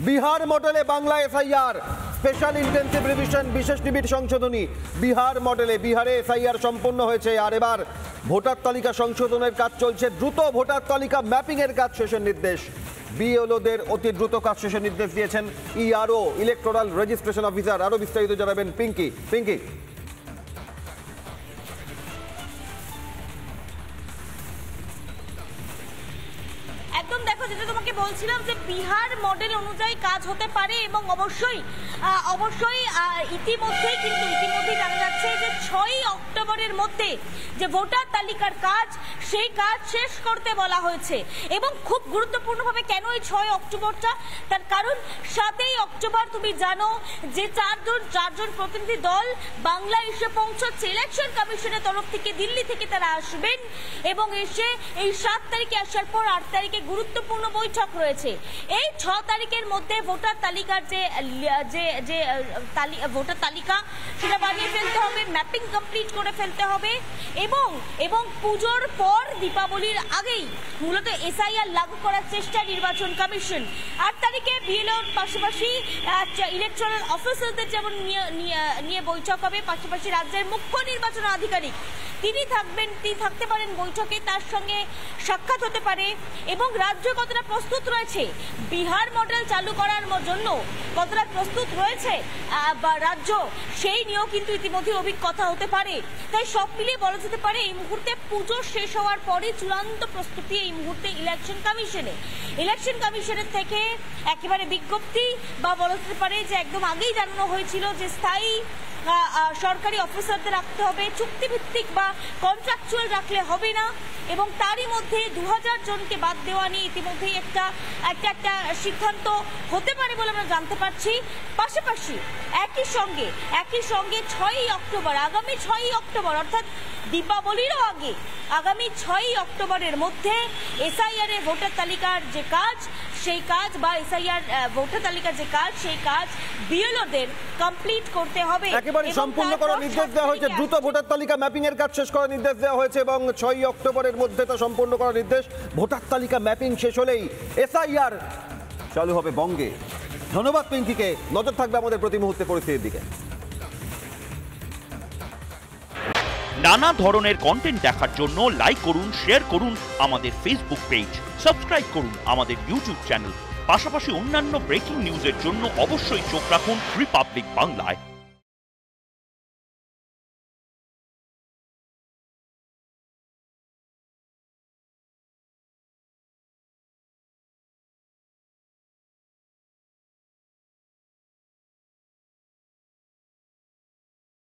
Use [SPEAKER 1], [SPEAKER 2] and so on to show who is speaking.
[SPEAKER 1] বিহার মডেলে Bangla SIR, special intensive revision, বিশেষ নিবিড় সংশোধনী। বিহার মডেলে বিহারে এসআইআর সম্পন্ন হয়েছে, আর এবার ভোটার তালিকা সংশোধনের কাজ চলছে। দ্রুত ভোটার তালিকা ম্যাপিং এর কাজ শেষের নির্দেশ। বিএলওদের অতি দ্রুত কাজ শেষের নির্দেশ দিয়েছেন ইআরও, ইলেকটোরাল রেজিস্ট্রেশন অফিসার। আরো বিস্তারিত জানাবেন পিঙ্কি। পিঙ্কি,
[SPEAKER 2] একদম দেখো, যেটা তোমাকে বলছিলাম যে বিহার মডেল অনুযায়ী কাজ হতে পারে এবং অবশ্যই ইতিমধ্যেই জানা যাচ্ছে যে 6ই অক্টোবরের মধ্যে যে ভোটার তালিকার কাজ, সেই কাজ শেষ করতে বলা হয়েছে। এবং খুব গুরুত্বপূর্ণভাবে কেন এই 6 অক্টোবরটা, তার কারণ 7ই অক্টোবর তুমি জানো যে চারজন প্রতিনিধি দল বাংলা এসে পৌঁছচ্ছে। ইলেকশন কমিশনের তরফ থেকে দিল্লি থেকে তারা আসবেন এবং এসে এই 7 তারিখে আসার পর 8 তারিখে গুরুত্বপূর্ণ বৈঠক রয়েছে। এই 6 তারিখের মধ্যে ভোটার তালিকার যে ভোটার তালিকা সেটা বানিয়ে ফেলতে হবে, ম্যাপিং কমপ্লিট করে ফেলতে হবে এবং পুজোর পর দীপাবলির আগেই মূলত এসআইআর লাগু করার চেষ্টা নির্বাচন কমিশন। 8 তারিখে বিএলওর পাশাপাশি ইলেকট্রাল অফিসারদের যেমন নিয়ে বৈঠক হবে, পাশাপাশি রাজ্যের মুখ্য নির্বাচন আধিকারিক তিনি থাকতে পারেন বৈঠকে, তার সঙ্গে সাক্ষাৎ হতে পারে। এবং রাজ্য কতটা প্রস্তুত রয়েছে বিহার মডেল চালু করার জন্য, কতটা প্রস্তুত রয়েছে রাজ্য, সেই নিয়েও কিন্তু ইতিমধ্যে অভিজ্ঞতা হতে পারে। তাই সব মিলিয়ে বলা যেতে পারে এই মুহূর্তে পুজো শেষ হওয়ার পরে চূড়ান্ত প্রস্তুতি এই মুহূর্তে ইলেকশন কমিশনের থেকে একেবারে বিজ্ঞপ্তি বা বলা যেতে পারে যে একদম আগেই জানানো হয়েছিল যে স্থায়ী সরকারি অফিসারদের রাখতে হবে, চুক্তিভিত্তিক বা কন্ট্রাকচুয়াল রাখলে হবে না। এবং তারই মধ্যে 2000 জনকে বাদ দেওয়া নিয়ে ইতিমধ্যেই একটা সিদ্ধান্ত হতে পারে বলে আমরা জানতে পারছি। পাশাপাশি একই সঙ্গে 6ই অক্টোবর, আগামী 6ই অক্টোবর অর্থাৎ দীপাবলিরও আগে আগামী 6ই অক্টোবরের মধ্যে এসআইআর এর ভোটার তালিকার যে কাজ, সেই কাজ বা এসআইআর ভোটার তালিকার যে কাজ, সেই কাজ বিএলওদের কমপ্লিট করতে হবে,
[SPEAKER 1] একেবারে সম্পূর্ণ করার নির্দেশ দেওয়া হয়েছে। দ্রুত ভোটার তালিকা ম্যাপিং এর কাজ শেষ করার নির্দেশ দেওয়া হয়েছে এবং 6ই অক্টোবরের মধ্যে তা সম্পূর্ণ করার নির্দেশ। ভোটার তালিকা ম্যাপিং শেষ হলেই এসআইআর চালু হবে বঙ্গে। ধন্যবাদ পিঙ্কিকে। নজর থাকবে আমাদের প্রতি মুহূর্তে পরিস্থিতির দিকে।
[SPEAKER 3] নানা ধরনের কন্টেন্ট দেখার জন্য লাইক করুন, শেয়ার করুন আমাদের ফেসবুক পেজ, সাবস্ক্রাইব করুন আমাদের ইউটিউব চ্যানেল। পাশাপাশি অন্যান্য ব্রেকিং নিউজের জন্য অবশ্যই চোখ রাখুন রিপাবলিক বাংলায়।